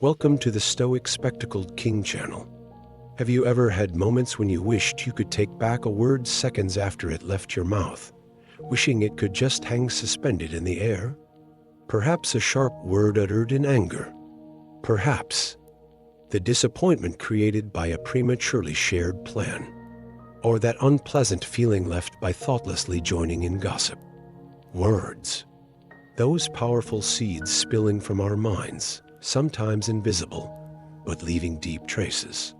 Welcome to the Stoic Spectacled King channel. Have you ever had moments when you wished you could take back a word seconds after it left your mouth, wishing it could just hang suspended in the air? Perhaps a sharp word uttered in anger. Perhaps the disappointment created by a prematurely shared plan. Or that unpleasant feeling left by thoughtlessly joining in gossip. Words. Those powerful seeds spilling from our minds, sometimes invisible, but leaving deep traces.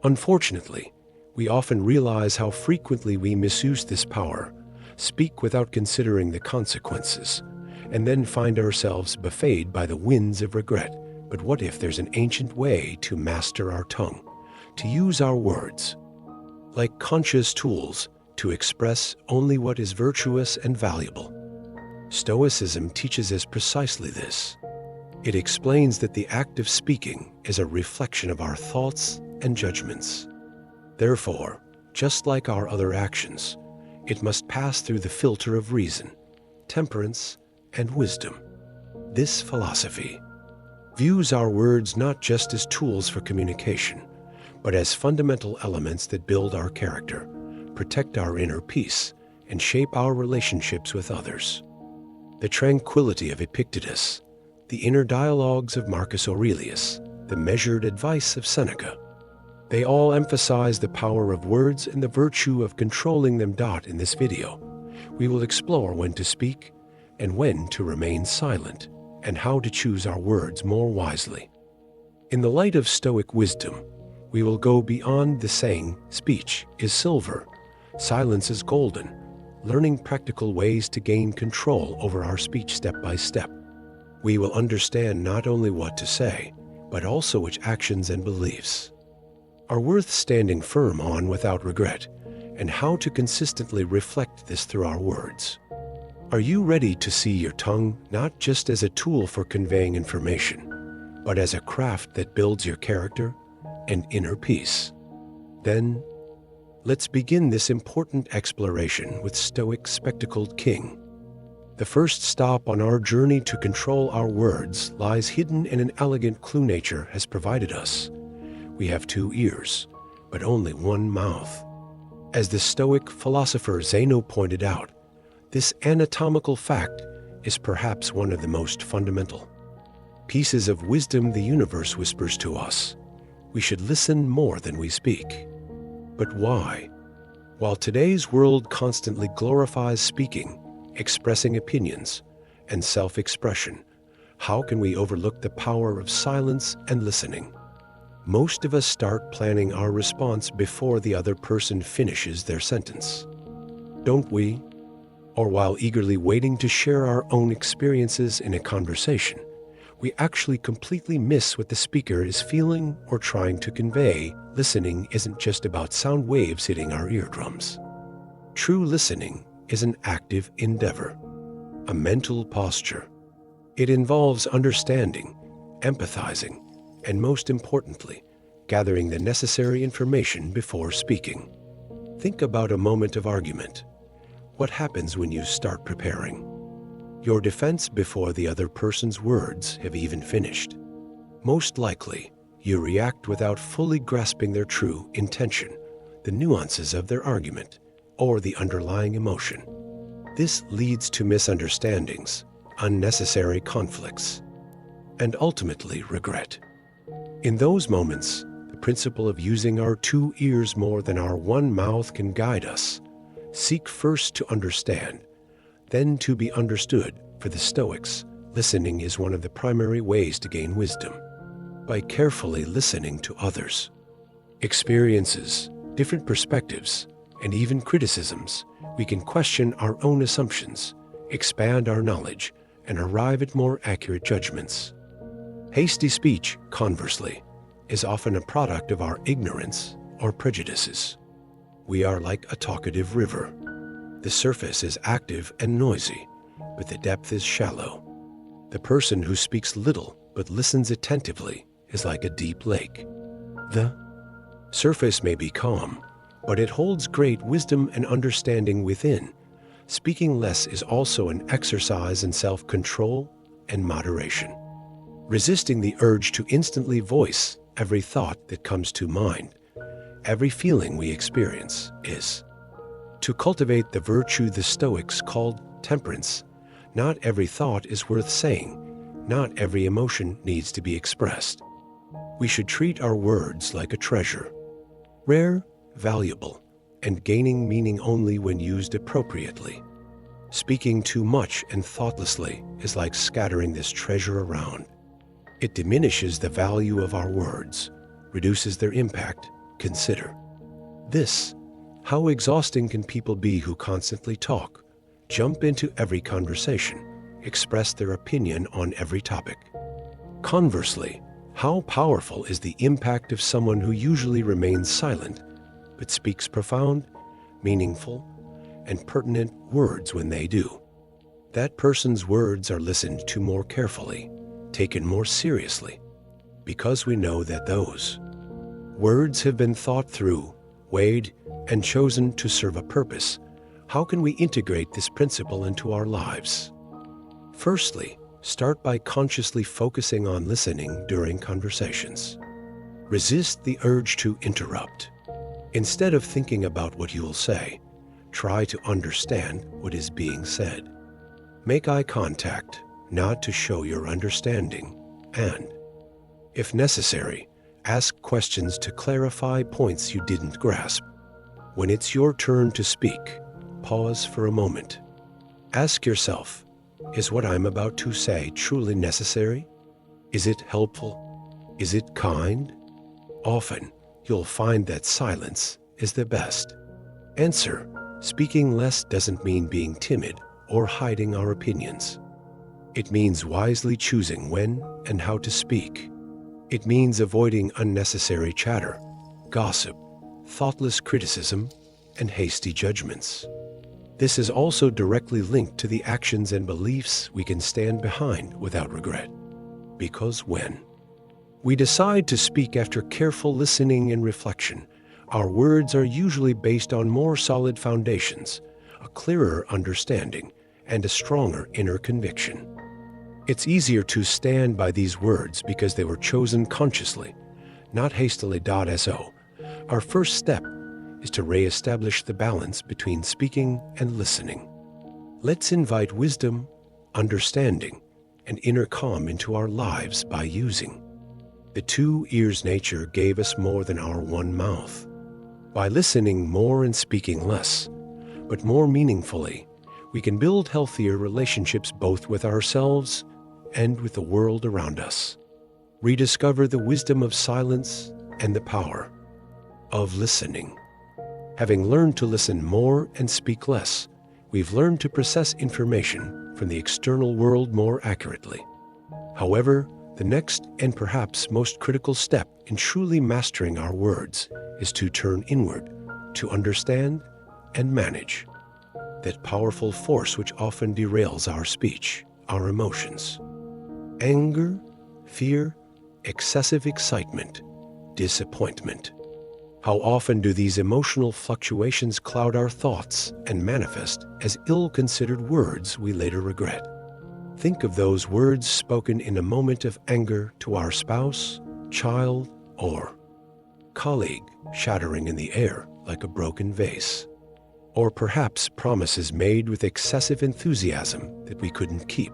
Unfortunately, we often realize how frequently we misuse this power, speak without considering the consequences, and then find ourselves buffeted by the winds of regret. But what if there's an ancient way to master our tongue, to use our words like conscious tools to express only what is virtuous and valuable? Stoicism teaches us precisely this. It explains that the act of speaking is a reflection of our thoughts and judgments. Therefore, just like our other actions, it must pass through the filter of reason, temperance, and wisdom. This philosophy views our words not just as tools for communication, but as fundamental elements that build our character, protect our inner peace, and shape our relationships with others. The tranquility of Epictetus, the inner dialogues of Marcus Aurelius, the measured advice of Seneca, they all emphasize the power of words and the virtue of controlling them. In this video, we will explore when to speak and when to remain silent, and how to choose our words more wisely. In the light of Stoic wisdom, we will go beyond the saying, speech is silver, silence is golden, learning practical ways to gain control over our speech step by step. We will understand not only what to say, but also which actions and beliefs are worth standing firm on without regret, and how to consistently reflect this through our words. Are you ready to see your tongue not just as a tool for conveying information, but as a craft that builds your character and inner peace? Then, let's begin this important exploration with Stoic Spectacled King. The first stop on our journey to control our words lies hidden in an elegant clue nature has provided us. We have 2 ears, but only 1 mouth. As the Stoic philosopher Zeno pointed out, this anatomical fact is perhaps one of the most fundamental pieces of wisdom the universe whispers to us. We should listen more than we speak. But why? While today's world constantly glorifies speaking, expressing opinions, and self-expression, how can we overlook the power of silence and listening? Most of us start planning our response before the other person finishes their sentence. Don't we? Or while eagerly waiting to share our own experiences in a conversation, we actually completely miss what the speaker is feeling or trying to convey. Listening isn't just about sound waves hitting our eardrums. True listening is an active endeavor, a mental posture. It involves understanding, empathizing, and most importantly, gathering the necessary information before speaking. Think about a moment of argument. What happens when you start preparing your defense before the other person's words have even finished? Most likely, you react without fully grasping their true intention, the nuances of their argument, or the underlying emotion. This leads to misunderstandings, unnecessary conflicts, and ultimately regret. In those moments, the principle of using our 2 ears more than our 1 mouth can guide us. Seek first to understand, then to be understood. For the Stoics, listening is one of the primary ways to gain wisdom. By carefully listening to others' experiences, different perspectives, and even criticisms, we can question our own assumptions, expand our knowledge, and arrive at more accurate judgments. Hasty speech, conversely, is often a product of our ignorance or prejudices. We are like a talkative river. The surface is active and noisy, but the depth is shallow. The person who speaks little but listens attentively is like a deep lake. The surface may be calm, but it holds great wisdom and understanding within. Speaking less is also an exercise in self-control and moderation. resisting the urge to instantly voice every thought that comes to mind, every feeling we experience is. To cultivate the virtue the Stoics called temperance, not every thought is worth saying, not every emotion needs to be expressed. We should treat our words like a treasure, rare, valuable, and gaining meaning only when used appropriately. Speaking too much and thoughtlessly is like scattering this treasure around. It diminishes the value of our words, reduces their impact. Consider this. How exhausting can people be who constantly talk, jump into every conversation, express their opinion on every topic? Conversely, how powerful is the impact of someone who usually remains silent, but speaks profound, meaningful, and pertinent words when they do? That person's words are listened to more carefully, taken more seriously, because we know that those words have been thought through, weighed, and chosen to serve a purpose. How can we integrate this principle into our lives? Firstly, start by consciously focusing on listening during conversations. Resist the urge to interrupt. Instead of thinking about what you will say, try to understand what is being said. Make eye contact, not to show your understanding, and, if necessary, ask questions to clarify points you didn't grasp. When it's your turn to speak, pause for a moment. Ask yourself, is what I'm about to say truly necessary? Is it helpful? Is it kind? Often, you'll find that silence is the best answer. Speaking less doesn't mean being timid or hiding our opinions. It means wisely choosing when and how to speak. It means avoiding unnecessary chatter, gossip, thoughtless criticism, and hasty judgments. This is also directly linked to the actions and beliefs we can stand behind without regret. Because when we decide to speak after careful listening and reflection, our words are usually based on more solid foundations, a clearer understanding, and a stronger inner conviction. It's easier to stand by these words because they were chosen consciously, not hastily. So, our first step is to re-establish the balance between speaking and listening. Let's invite wisdom, understanding, and inner calm into our lives by using the 2 ears nature gave us more than our 1 mouth. By listening more and speaking less, but more meaningfully, we can build healthier relationships both with ourselves and with the world around us. Rediscover the wisdom of silence and the power of listening. Having learned to listen more and speak less, we've learned to process information from the external world more accurately. However, the next and perhaps most critical step in truly mastering our words is to turn inward, to understand and manage that powerful force which often derails our speech, our emotions. Anger, fear, excessive excitement, disappointment. How often do these emotional fluctuations cloud our thoughts and manifest as ill-considered words we later regret? Think of those words spoken in a moment of anger to our spouse, child, or colleague, shattering in the air like a broken vase. Or perhaps promises made with excessive enthusiasm that we couldn't keep.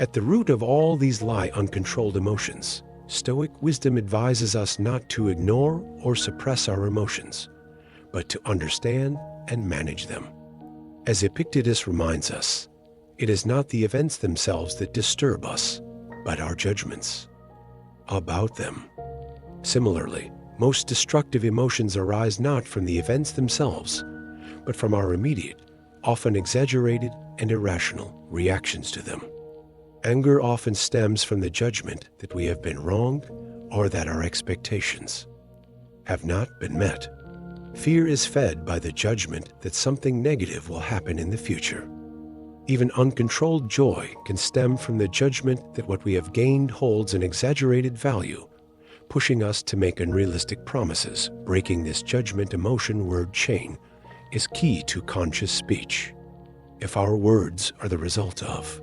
At the root of all these lie uncontrolled emotions. Stoic wisdom advises us not to ignore or suppress our emotions, but to understand and manage them. As Epictetus reminds us, it is not the events themselves that disturb us, but our judgments about them. Similarly, most destructive emotions arise not from the events themselves, but from our immediate, often exaggerated and irrational reactions to them. Anger often stems from the judgment that we have been wronged or that our expectations have not been met. Fear is fed by the judgment that something negative will happen in the future. Even uncontrolled joy can stem from the judgment that what we have gained holds an exaggerated value, pushing us to make unrealistic promises. Breaking this judgment emotion word chain is key to conscious speech. If our words are the result of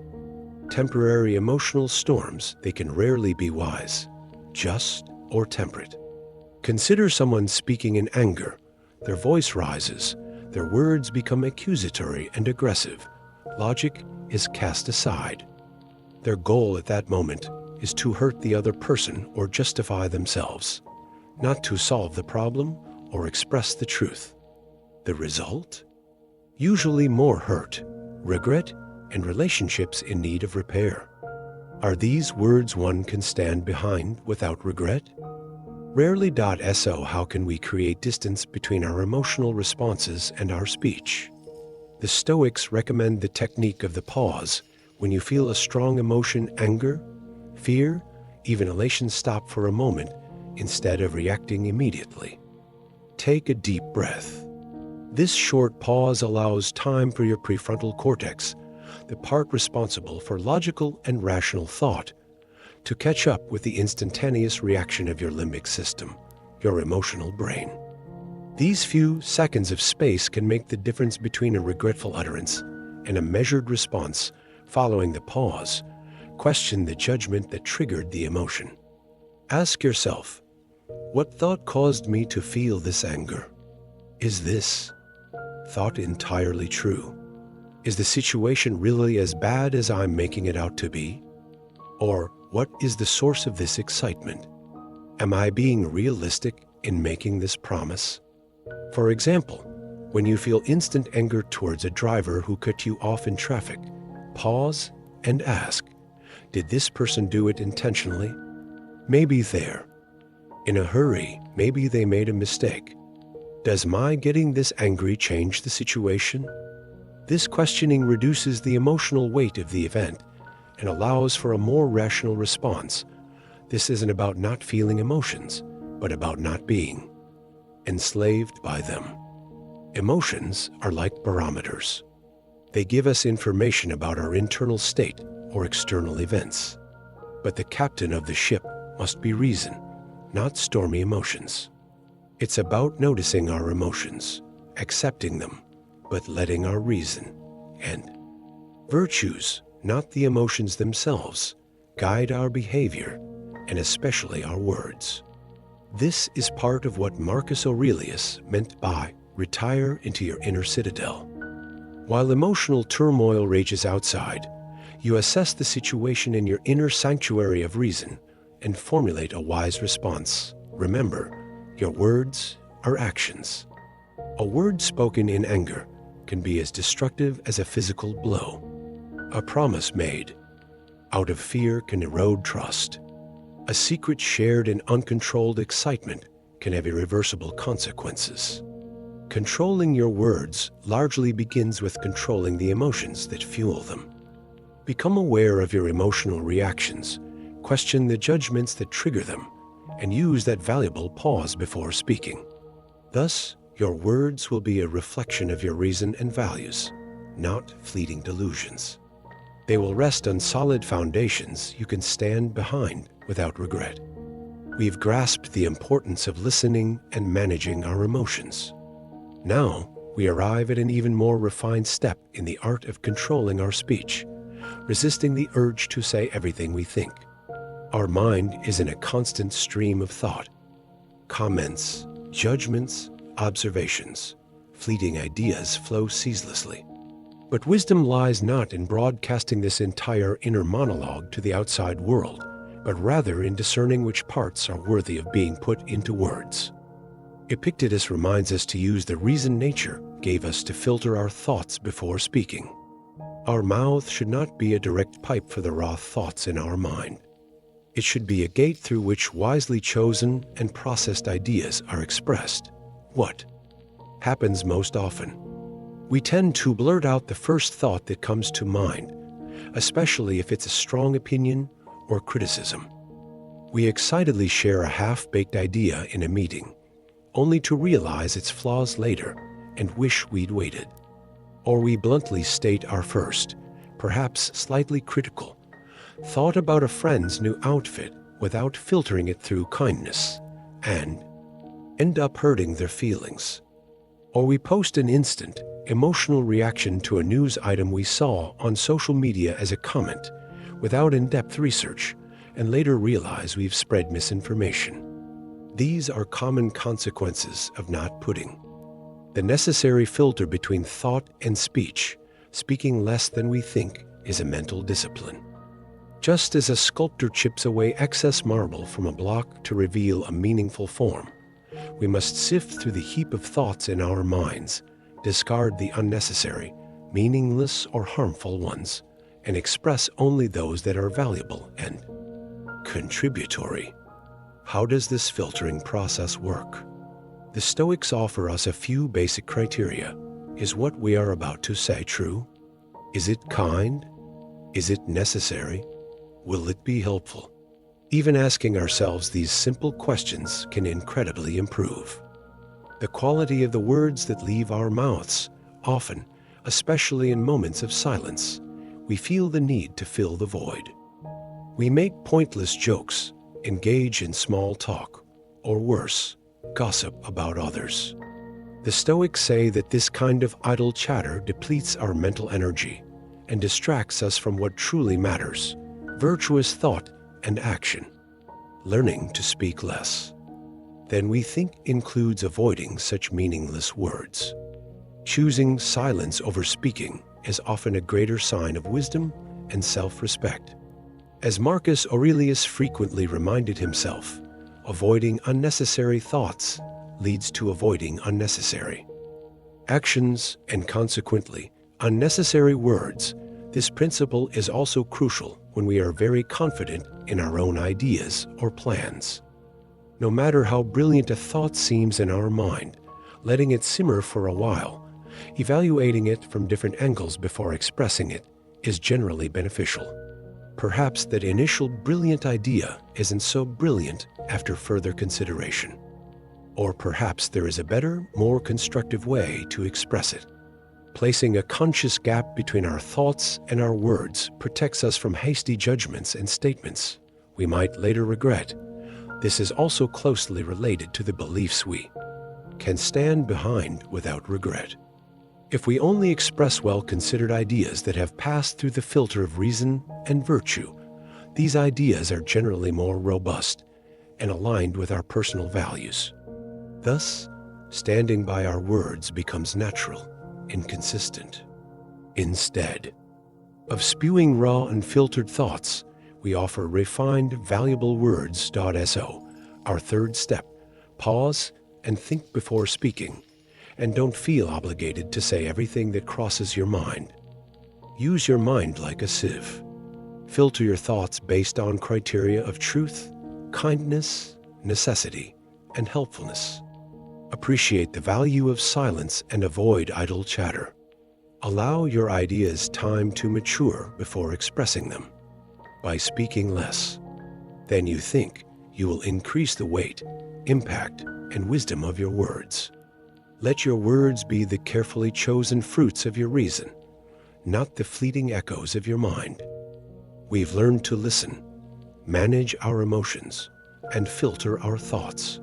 temporary emotional storms, they can rarely be wise, just, or temperate. Consider someone speaking in anger. Their voice rises, their words become accusatory and aggressive. Logic is cast aside. Their goal at that moment is to hurt the other person or justify themselves, not to solve the problem or express the truth. The result? Usually more hurt, regret, and relationships in need of repair. Are these words one can stand behind without regret? Rarely. So how can we create distance between our emotional responses and our speech? The Stoics recommend the technique of the pause. When you feel a strong emotion, anger, fear, even elation, stop for a moment instead of reacting immediately. Take a deep breath. This short pause allows time for your prefrontal cortex, the part responsible for logical and rational thought, to catch up with the instantaneous reaction of your limbic system, your emotional brain. These few seconds of space can make the difference between a regretful utterance and a measured response. Following the pause, question the judgment that triggered the emotion. Ask yourself, what thought caused me to feel this anger? Is this thought entirely true? Is the situation really as bad as I'm making it out to be? Or what is the source of this excitement? Am I being realistic in making this promise? For example, when you feel instant anger towards a driver who cut you off in traffic, pause and ask, did this person do it intentionally? Maybe they're in a hurry. Maybe they made a mistake. Does my getting this angry change the situation? This questioning reduces the emotional weight of the event and allows for a more rational response. This isn't about not feeling emotions, but about not being enslaved by them. Emotions are like barometers. They give us information about our internal state or external events. But the captain of the ship must be reason, not stormy emotions. It's about noticing our emotions, accepting them, but letting our reason and virtues, not the emotions themselves, guide our behavior and especially our words. This is part of what Marcus Aurelius meant by retire into your inner citadel. While emotional turmoil rages outside, you assess the situation in your inner sanctuary of reason and formulate a wise response. Remember, your words are actions. A word spoken in anger can be as destructive as a physical blow. A promise made out of fear can erode trust. A secret shared in uncontrolled excitement can have irreversible consequences. Controlling your words largely begins with controlling the emotions that fuel them. Become aware of your emotional reactions, question the judgments that trigger them, and use that valuable pause before speaking. Thus, your words will be a reflection of your reason and values, not fleeting delusions. They will rest on solid foundations you can stand behind without regret. We've grasped the importance of listening and managing our emotions. Now, we arrive at an even more refined step in the art of controlling our speech, resisting the urge to say everything we think. Our mind is in a constant stream of thought. Comments, judgments, observations, fleeting ideas flow ceaselessly. But wisdom lies not in broadcasting this entire inner monologue to the outside world, but rather in discerning which parts are worthy of being put into words. Epictetus reminds us to use the reason nature gave us to filter our thoughts before speaking. Our mouth should not be a direct pipe for the raw thoughts in our mind. It should be a gate through which wisely chosen and processed ideas are expressed. What happens most often? We tend to blurt out the first thought that comes to mind, especially if it's a strong opinion or criticism. We excitedly share a half-baked idea in a meeting, only to realize its flaws later and wish we'd waited. Or we bluntly state our first, perhaps slightly critical, thought about a friend's new outfit without filtering it through kindness, and end up hurting their feelings. Or we post an instant, emotional reaction to a news item we saw on social media as a comment, without in-depth research and later realize we've spread misinformation. These are common consequences of not putting the necessary filter between thought and speech. Speaking less than we think is a mental discipline. Just as a sculptor chips away excess marble from a block to reveal a meaningful form, we must sift through the heap of thoughts in our minds, discard the unnecessary, meaningless, or harmful ones, and express only those that are valuable and contributory. How does this filtering process work? The Stoics offer us a few basic criteria. Is what we are about to say true? Is it kind? Is it necessary? Will it be helpful? Even asking ourselves these simple questions can incredibly improve the quality of the words that leave our mouths. Often, especially in moments of silence, we feel the need to fill the void. We make pointless jokes, engage in small talk, or worse, gossip about others. The Stoics say that this kind of idle chatter depletes our mental energy and distracts us from what truly matters: virtuous thought and action. Learning to speak less than we think includes avoiding such meaningless words. Choosing silence over speaking is often a greater sign of wisdom and self-respect. As Marcus Aurelius frequently reminded himself, avoiding unnecessary thoughts leads to avoiding unnecessary actions and consequently unnecessary words. This principle is also crucial when we are very confident in our own ideas or plans. No matter how brilliant a thought seems in our mind, letting it simmer for a while, evaluating it from different angles before expressing it, is generally beneficial. Perhaps that initial brilliant idea isn't so brilliant after further consideration. Or perhaps there is a better, more constructive way to express it. Placing a conscious gap between our thoughts and our words protects us from hasty judgments and statements we might later regret. This is also closely related to the beliefs we can stand behind without regret. If we only express well-considered ideas that have passed through the filter of reason and virtue, these ideas are generally more robust and aligned with our personal values. Thus, standing by our words becomes natural and consistent. Instead of spewing raw, unfiltered thoughts, we offer refined, valuable words. So, our third step: pause and think before speaking, and don't feel obligated to say everything that crosses your mind. Use your mind like a sieve. Filter your thoughts based on criteria of truth, kindness, necessity, and helpfulness. Appreciate the value of silence and avoid idle chatter. Allow your ideas time to mature before expressing them. By speaking less than you think, you will increase the weight, impact, and wisdom of your words. Let your words be the carefully chosen fruits of your reason, not the fleeting echoes of your mind. We've learned to listen, manage our emotions, and filter our thoughts.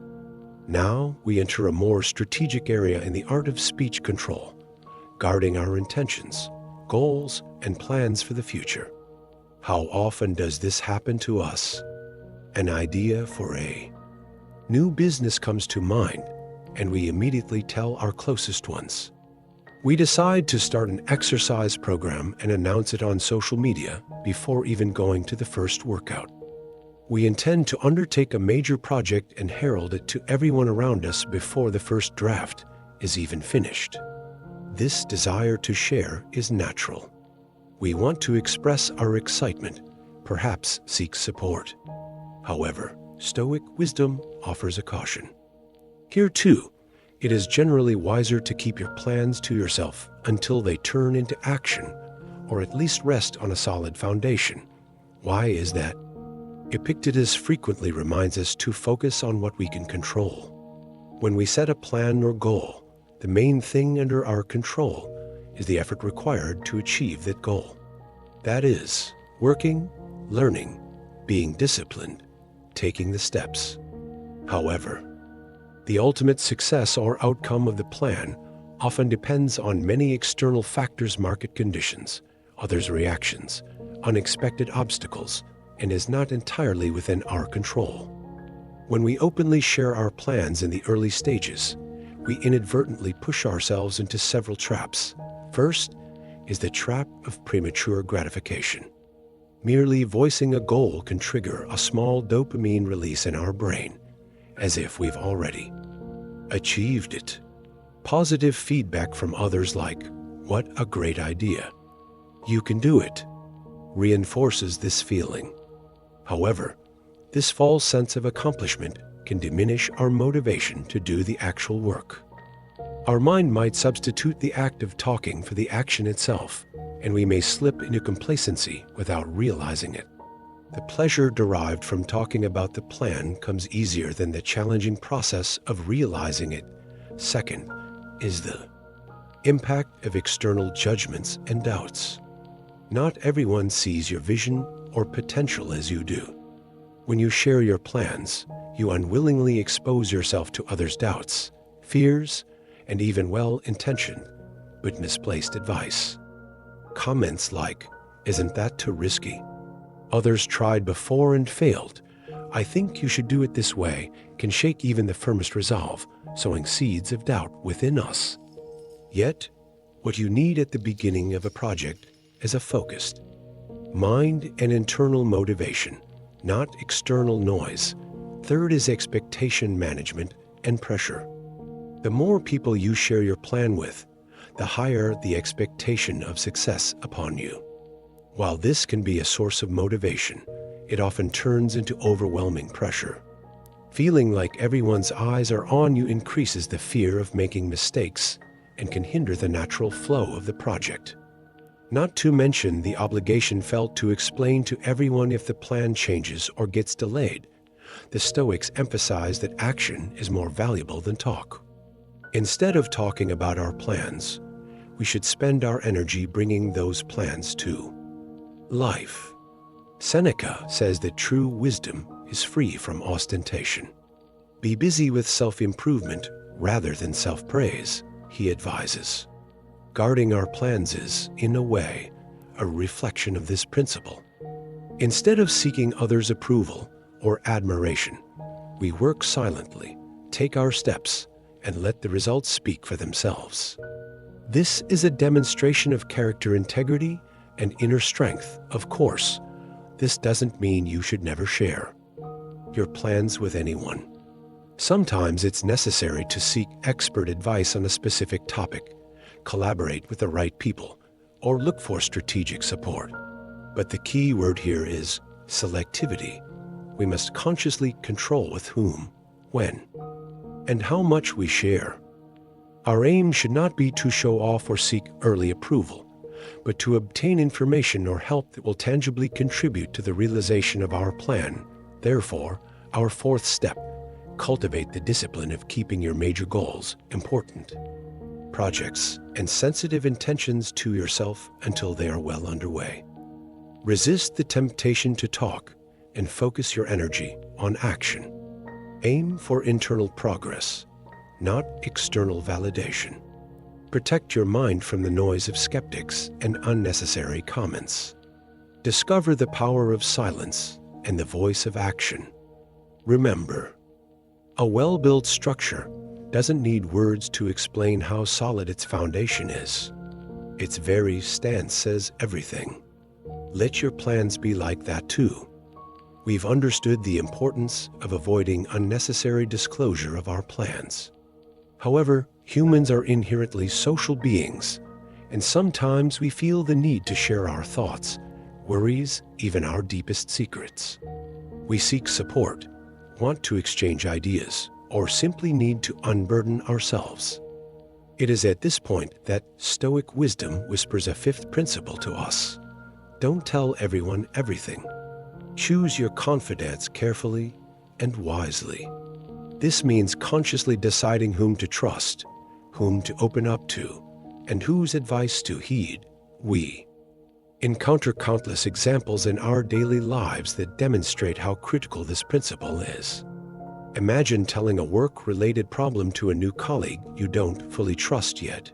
Now we enter a more strategic area in the art of speech control, guarding our intentions, goals, and plans for the future. How often does this happen to us? An idea for a new business comes to mind, and we immediately tell our closest ones. We decide to start an exercise program and announce it on social media before even going to the first workout. We intend to undertake a major project and herald it to everyone around us before the first draft is even finished. This desire to share is natural. We want to express our excitement, perhaps seek support. However, Stoic wisdom offers a caution. Here too, it is generally wiser to keep your plans to yourself until they turn into action, or at least rest on a solid foundation. Why is that? Epictetus frequently reminds us to focus on what we can control. When we set a plan or goal, the main thing under our control is the effort required to achieve that goal. That is, working, learning, being disciplined, taking the steps. However, the ultimate success or outcome of the plan often depends on many external factors: market conditions, others' reactions, unexpected obstacles, and is not entirely within our control. When we openly share our plans in the early stages, we inadvertently push ourselves into several traps. First is the trap of premature gratification. Merely voicing a goal can trigger a small dopamine release in our brain, as if we've already achieved it. Positive feedback from others like, "What a great idea. You can do it," reinforces this feeling. However, this false sense of accomplishment can diminish our motivation to do the actual work. Our mind might substitute the act of talking for the action itself, and we may slip into complacency without realizing it. The pleasure derived from talking about the plan comes easier than the challenging process of realizing it. Second is the impact of external judgments and doubts. Not everyone sees your vision or potential as you do. When you share your plans, you unwillingly expose yourself to others' doubts, fears, and even well-intentioned but misplaced advice. Comments like, "Isn't that too risky? Others tried before and failed. I think you should do it this way," can shake even the firmest resolve, sowing seeds of doubt within us. Yet, what you need at the beginning of a project is a focused mind and internal motivation, not external noise. Third is expectation management and pressure. The more people you share your plan with, the higher the expectation of success upon you. While this can be a source of motivation, it often turns into overwhelming pressure. Feeling like everyone's eyes are on you increases the fear of making mistakes and can hinder the natural flow of the project. Not to mention the obligation felt to explain to everyone if the plan changes or gets delayed. The Stoics emphasize that action is more valuable than talk. Instead of talking about our plans, we should spend our energy bringing those plans to life. Seneca says that true wisdom is free from ostentation. Be busy with self-improvement rather than self-praise, he advises. Guarding our plans is, in a way, a reflection of this principle. Instead of seeking others' approval or admiration, we work silently, take our steps, and let the results speak for themselves. This is a demonstration of character integrity and inner strength. Of course, this doesn't mean you should never share your plans with anyone. Sometimes it's necessary to seek expert advice on a specific topic, collaborate with the right people, or look for strategic support. But the key word here is selectivity. We must consciously control with whom, when, and how much we share. Our aim should not be to show off or seek early approval, but to obtain information or help that will tangibly contribute to the realization of our plan. Therefore, our fourth step, cultivate the discipline of keeping your major goals, important projects, and sensitive intentions to yourself until they are well underway. Resist the temptation to talk and focus your energy on action. Aim for internal progress, not external validation. Protect your mind from the noise of skeptics and unnecessary comments. Discover the power of silence and the voice of action. Remember, a well-built structure doesn't need words to explain how solid its foundation is. Its very stance says everything. Let your plans be like that too. We've understood the importance of avoiding unnecessary disclosure of our plans. However, humans are inherently social beings, and sometimes we feel the need to share our thoughts, worries, even our deepest secrets. We seek support, want to exchange ideas, or simply need to unburden ourselves. It is at this point that Stoic wisdom whispers a fifth principle to us. Don't tell everyone everything. Choose your confidants carefully and wisely. This means consciously deciding whom to trust, whom to open up to, and whose advice to heed. We encounter countless examples in our daily lives that demonstrate how critical this principle is. Imagine telling a work-related problem to a new colleague you don't fully trust yet.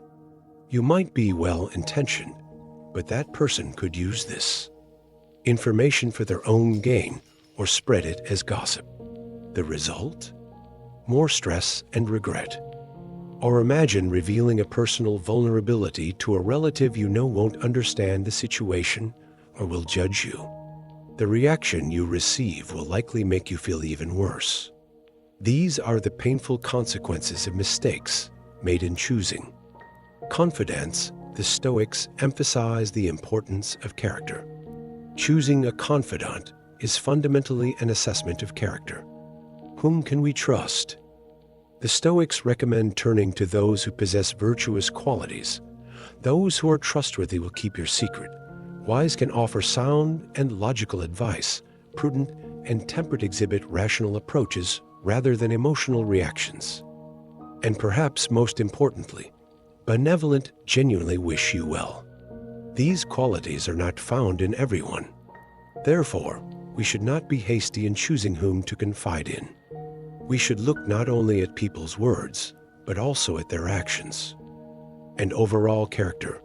You might be well-intentioned, but that person could use this information for their own gain, or spread it as gossip. The result? More stress and regret. Or imagine revealing a personal vulnerability to a relative you know won't understand the situation or will judge you. The reaction you receive will likely make you feel even worse. These are the painful consequences of mistakes made in choosing. Confidence, the Stoics emphasize the importance of character. Choosing a confidant is fundamentally an assessment of character. Whom can we trust? The Stoics recommend turning to those who possess virtuous qualities. Those who are trustworthy will keep your secret. Wise can offer sound and logical advice. Prudent and temperate exhibit rational approaches rather than emotional reactions. And perhaps most importantly, benevolent genuinely wish you well. These qualities are not found in everyone. Therefore, we should not be hasty in choosing whom to confide in. We should look not only at people's words, but also at their actions. And overall character.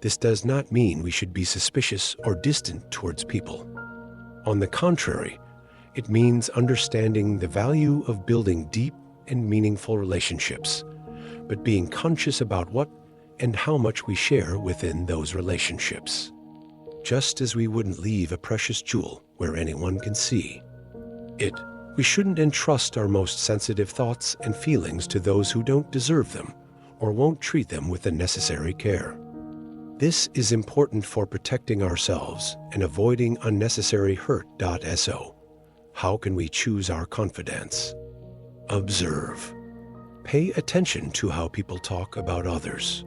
This does not mean we should be suspicious or distant towards people. On the contrary, it means understanding the value of building deep and meaningful relationships, but being conscious about what and how much we share within those relationships. Just as we wouldn't leave a precious jewel where anyone can see it, we shouldn't entrust our most sensitive thoughts and feelings to those who don't deserve them or won't treat them with the necessary care. This is important for protecting ourselves and avoiding unnecessary hurt. So, how can we choose our confidants? Observe. Pay attention to how people talk about others.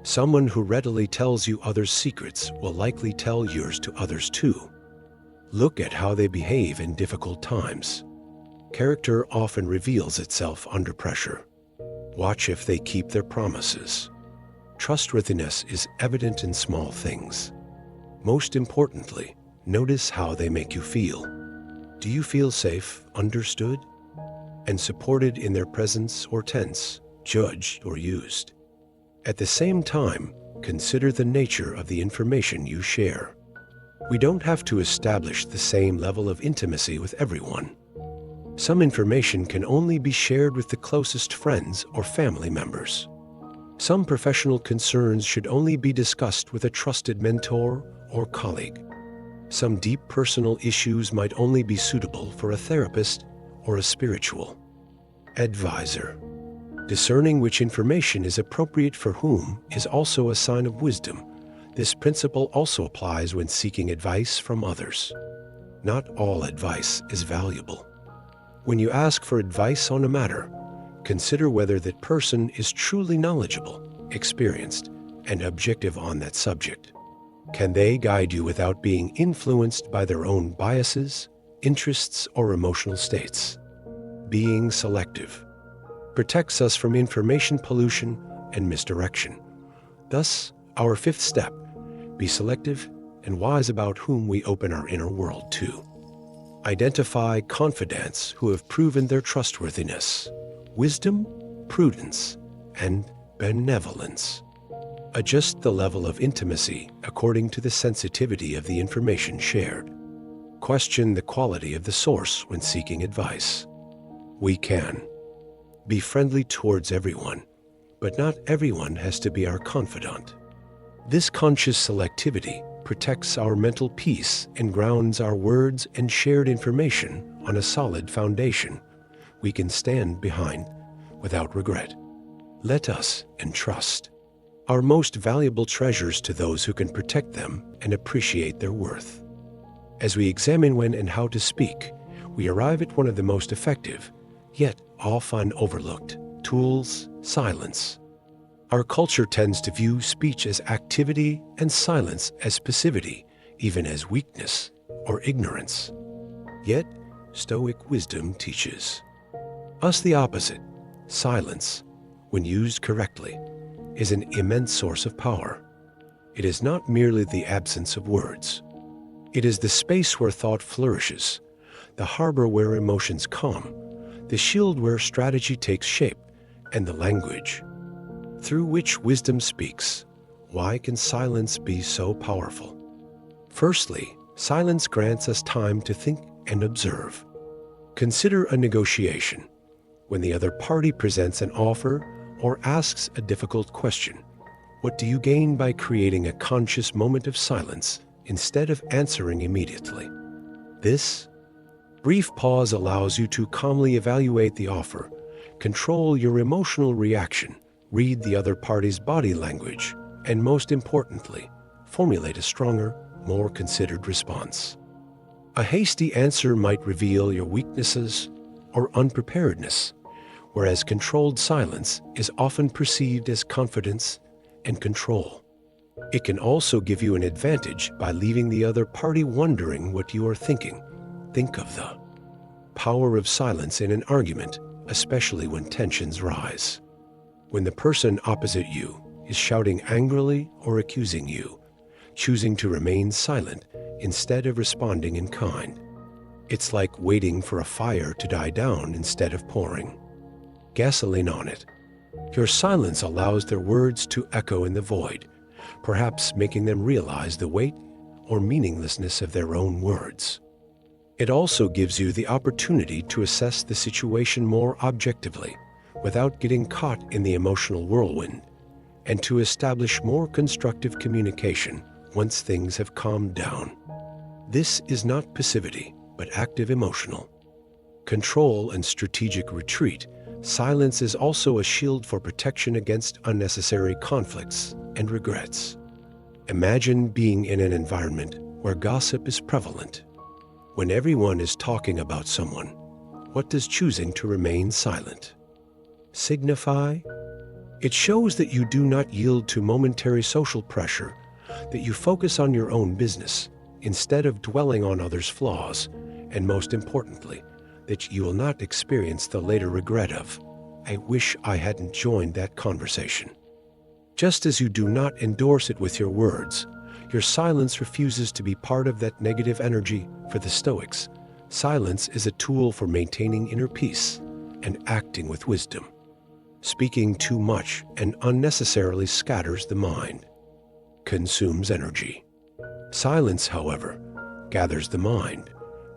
Someone who readily tells you others' secrets will likely tell yours to others too. Look at how they behave in difficult times. Character often reveals itself under pressure. Watch if they keep their promises. Trustworthiness is evident in small things. Most importantly, notice how they make you feel. Do you feel safe, understood, and supported in their presence or tense, judged or used? At the same time, consider the nature of the information you share. We don't have to establish the same level of intimacy with everyone. Some information can only be shared with the closest friends or family members. Some professional concerns should only be discussed with a trusted mentor or colleague. Some deep personal issues might only be suitable for a therapist or a spiritual advisor. Discerning which information is appropriate for whom is also a sign of wisdom. This principle also applies when seeking advice from others. Not all advice is valuable. When you ask for advice on a matter, consider whether that person is truly knowledgeable, experienced, and objective on that subject. Can they guide you without being influenced by their own biases, interests, or emotional states? Being selective protects us from information pollution and misdirection. Thus, our fifth step, be selective and wise about whom we open our inner world to. Identify confidants who have proven their trustworthiness, wisdom, prudence, and benevolence. Adjust the level of intimacy according to the sensitivity of the information shared. Question the quality of the source when seeking advice. We can be friendly towards everyone, but not everyone has to be our confidant. This conscious selectivity protects our mental peace and grounds our words and shared information on a solid foundation we can stand behind without regret. Let us entrust our most valuable treasures to those who can protect them and appreciate their worth. As we examine when and how to speak, we arrive at one of the most effective, yet often overlooked, tools: silence. Our culture tends to view speech as activity and silence as passivity, even as weakness or ignorance. Yet, Stoic wisdom teaches us the opposite. Silence, when used correctly, is an immense source of power. It is not merely the absence of words. It is the space where thought flourishes, the harbor where emotions calm, the shield where strategy takes shape, and the language through which wisdom speaks. Why can silence be so powerful? Firstly, Silence grants us time to think and observe. Consider a negotiation. When the other party presents an offer or asks a difficult question, what do you gain by creating a conscious moment of silence instead of answering immediately? This brief pause allows you to calmly evaluate the offer, control your emotional reaction, read the other party's body language, and most importantly, formulate a stronger, more considered response. A hasty answer might reveal your weaknesses or unpreparedness, whereas controlled silence is often perceived as confidence and control. It can also give you an advantage by leaving the other party wondering what you are thinking. Think of the power of silence in an argument, especially when tensions rise. When the person opposite you is shouting angrily or accusing you, choosing to remain silent instead of responding in kind. It's like waiting for a fire to die down instead of pouring gasoline on it. Your silence allows their words to echo in the void, perhaps making them realize the weight or meaninglessness of their own words. It also gives you the opportunity to assess the situation more objectively, without getting caught in the emotional whirlwind, and to establish more constructive communication once things have calmed down. This is not passivity, but active emotional control and strategic retreat. Silence is also a shield for protection against unnecessary conflicts and regrets. Imagine being in an environment where gossip is prevalent. When everyone is talking about someone, what does choosing to remain silent signify? It shows that you do not yield to momentary social pressure, that you focus on your own business instead of dwelling on others' flaws, and most importantly, that you will not experience the later regret of, "I wish I hadn't joined that conversation." Just as you do not endorse it with your words, your silence refuses to be part of that negative energy. For the Stoics, silence is a tool for maintaining inner peace and acting with wisdom. Speaking too much and unnecessarily scatters the mind, consumes energy. Silence, however, gathers the mind,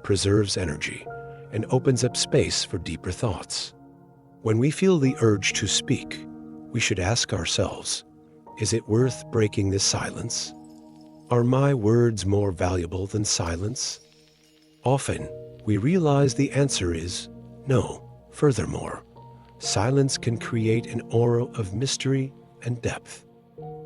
preserves energy, and opens up space for deeper thoughts. When we feel the urge to speak, we should ask ourselves, is it worth breaking this silence? Are my words more valuable than silence? Often, we realize the answer is no. Furthermore, silence can create an aura of mystery and depth.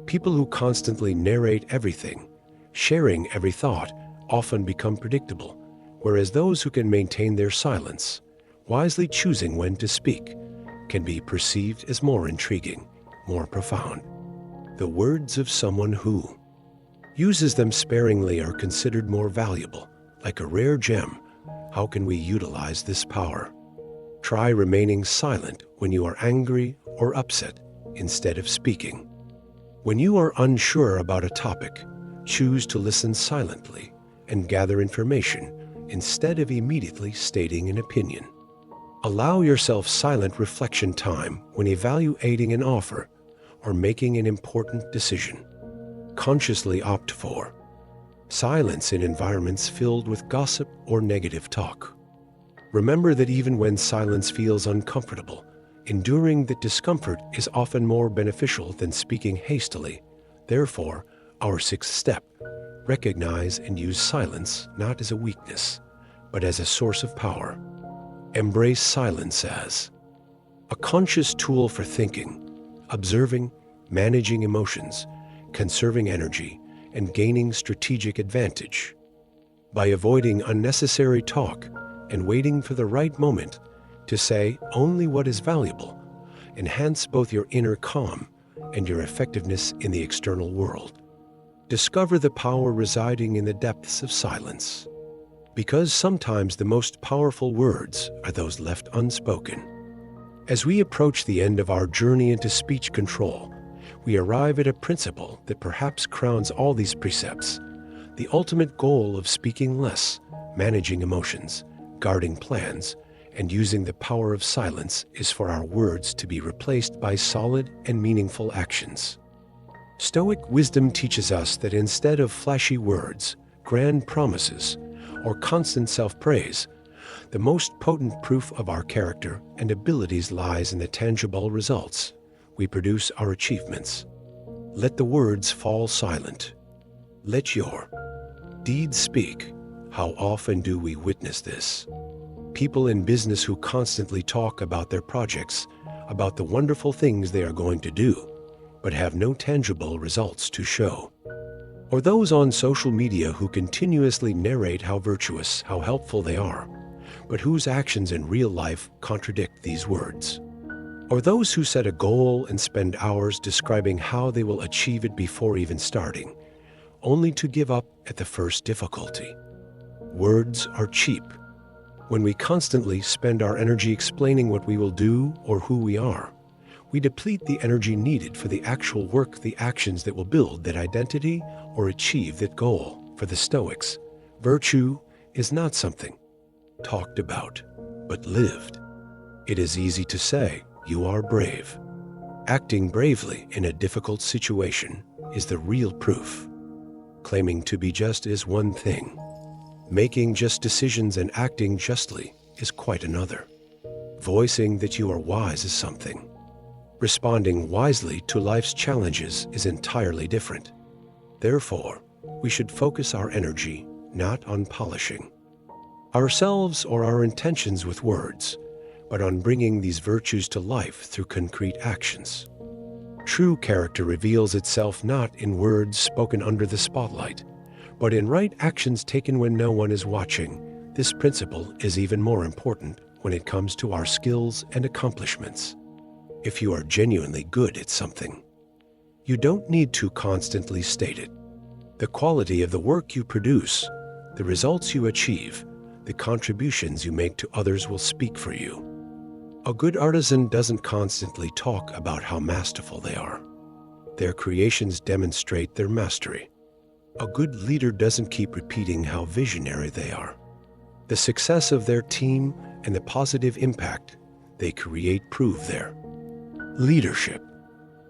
People who constantly narrate everything, sharing every thought, often become predictable, whereas those who can maintain their silence, wisely choosing when to speak, can be perceived as more intriguing, more profound. The words of someone who uses them sparingly are considered more valuable, like a rare gem. How can we utilize this power? Try remaining silent when you are angry or upset instead of speaking. When you are unsure about a topic, choose to listen silently and gather information instead of immediately stating an opinion. Allow yourself silent reflection time when evaluating an offer or making an important decision. Consciously opt for silence in environments filled with gossip or negative talk. Remember that even when silence feels uncomfortable, enduring that discomfort is often more beneficial than speaking hastily. Therefore, our sixth step, recognize and use silence not as a weakness, but as a source of power. Embrace silence as a conscious tool for thinking, observing, managing emotions, conserving energy, and gaining strategic advantage. By avoiding unnecessary talk and waiting for the right moment to say only what is valuable, enhance both your inner calm and your effectiveness in the external world. Discover the power residing in the depths of silence, because sometimes the most powerful words are those left unspoken. As we approach the end of our journey into speech control, we arrive at a principle that perhaps crowns all these precepts. The ultimate goal of speaking less, managing emotions, guarding plans, and using the power of silence is for our words to be replaced by solid and meaningful actions. Stoic wisdom teaches us that instead of flashy words, grand promises, or constant self-praise, the most potent proof of our character and abilities lies in the tangible results we produce, our achievements. Let the words fall silent. Let your deeds speak. How often do we witness this? People in business who constantly talk about their projects, about the wonderful things they are going to do, but have no tangible results to show. Or those on social media who continuously narrate how virtuous, how helpful they are, but whose actions in real life contradict these words. Or those who set a goal and spend hours describing how they will achieve it before even starting, only to give up at the first difficulty. Words are cheap. When we constantly spend our energy explaining what we will do or who we are, we deplete the energy needed for the actual work, the actions that will build that identity or achieve that goal. For the Stoics, virtue is not something talked about, but lived. It is easy to say, "You are brave." Acting bravely in a difficult situation is the real proof. Claiming to be just is one thing. Making just decisions and acting justly is quite another. Voicing that you are wise is something. Responding wisely to life's challenges is entirely different. Therefore, we should focus our energy not on polishing ourselves or our intentions with words, but on bringing these virtues to life through concrete actions. True character reveals itself not in words spoken under the spotlight, but in right actions taken when no one is watching. This principle is even more important when it comes to our skills and accomplishments. If you are genuinely good at something, you don't need to constantly state it. The quality of the work you produce, the results you achieve, the contributions you make to others will speak for you. A good artisan doesn't constantly talk about how masterful they are. Their creations demonstrate their mastery. A good leader doesn't keep repeating how visionary they are. The success of their team and the positive impact they create prove their leadership.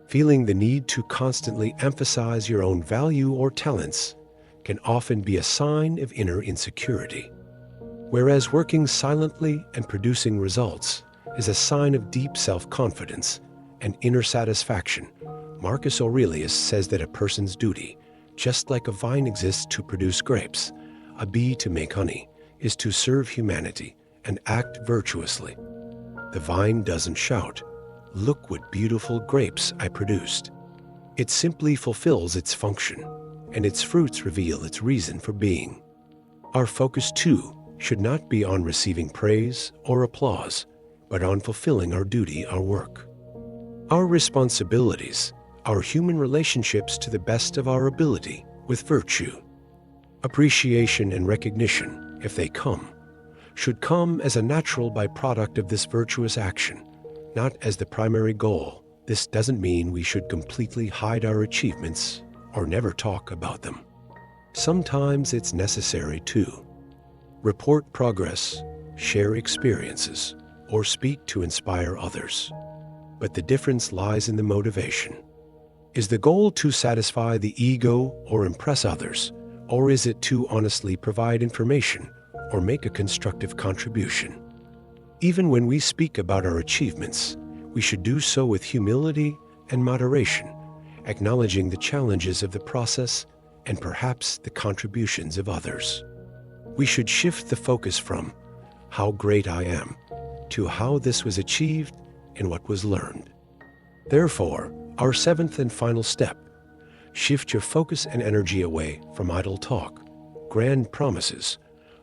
Feeling the need to constantly emphasize your own value or talents can often be a sign of inner insecurity, whereas working silently and producing results is a sign of deep self-confidence and inner satisfaction. Marcus Aurelius says that a person's duty, just like a vine exists to produce grapes, a bee to make honey, is to serve humanity and act virtuously. The vine doesn't shout, "Look what beautiful grapes I produced." It simply fulfills its function, and its fruits reveal its reason for being. Our focus, too, should not be on receiving praise or applause, but on fulfilling our duty, our work, our responsibilities, our human relationships to the best of our ability with virtue. Appreciation and recognition, if they come, should come as a natural byproduct of this virtuous action, not as the primary goal. This doesn't mean we should completely hide our achievements or never talk about them. Sometimes it's necessary to report progress, share experiences, or speak to inspire others. But the difference lies in the motivation. Is the goal to satisfy the ego or impress others, or is it to honestly provide information or make a constructive contribution? Even when we speak about our achievements, we should do so with humility and moderation, acknowledging the challenges of the process and perhaps the contributions of others. We should shift the focus from "how great I am" to how this was achieved and what was learned. Therefore, our seventh and final step: shift your focus and energy away from idle talk, grand promises,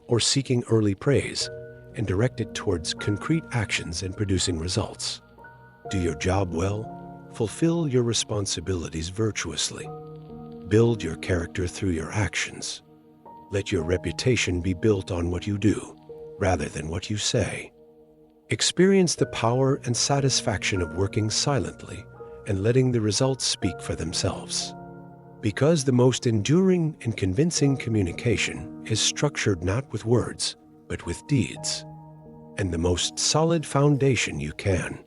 or seeking early praise, and direct it towards concrete actions and producing results. Do your job well, fulfill your responsibilities virtuously, build your character through your actions. Let your reputation be built on what you do, rather than what you say. Experience the power and satisfaction of working silently and letting the results speak for themselves. Because the most enduring and convincing communication is structured not with words, but with deeds. And the most solid foundation you can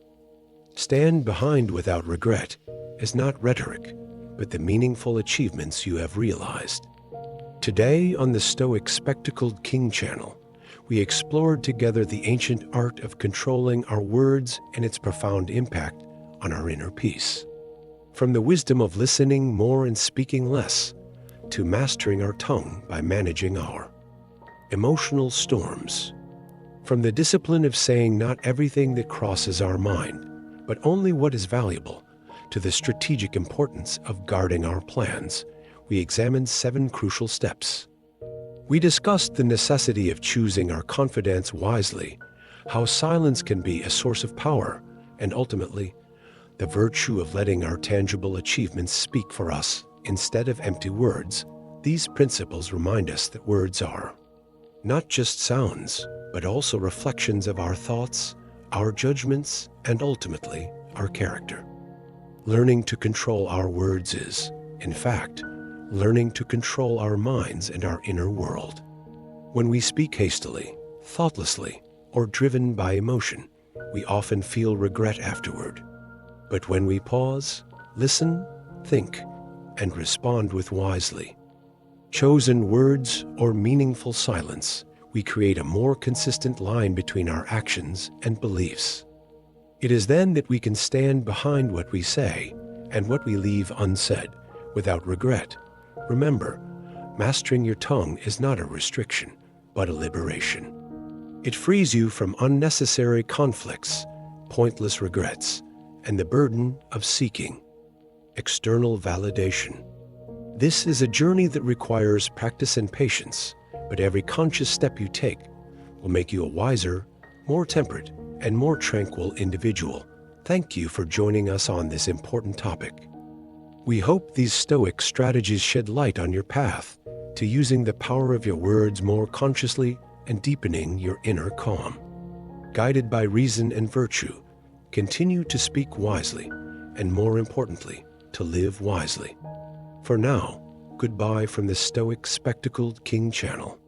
stand behind without regret is not rhetoric, but the meaningful achievements you have realized. Today on the Stoic Spectacled King channel, we explored together the ancient art of controlling our words and its profound impact on our inner peace. From the wisdom of listening more and speaking less, to mastering our tongue by managing our emotional storms. From the discipline of saying not everything that crosses our mind, but only what is valuable, to the strategic importance of guarding our plans, we examined 7 crucial steps. We discussed the necessity of choosing our confidence wisely, how silence can be a source of power, and ultimately, the virtue of letting our tangible achievements speak for us instead of empty words. These principles remind us that words are not just sounds, but also reflections of our thoughts, our judgments, and ultimately, our character. Learning to control our words is, in fact, learning to control our minds and our inner world. When we speak hastily, thoughtlessly, or driven by emotion, we often feel regret afterward. But when we pause, listen, think, and respond with wisely chosen words or meaningful silence, we create a more consistent line between our actions and beliefs. It is then that we can stand behind what we say and what we leave unsaid without regret. Remember, mastering your tongue is not a restriction, but a liberation. It frees you from unnecessary conflicts, pointless regrets, and the burden of seeking external validation. This is a journey that requires practice and patience, but every conscious step you take will make you a wiser, more temperate, and more tranquil individual. Thank you for joining us on this important topic. We hope these Stoic strategies shed light on your path to using the power of your words more consciously and deepening your inner calm. Guided by reason and virtue, continue to speak wisely, and more importantly, to live wisely. For now, goodbye from the Stoic Spectacled King channel.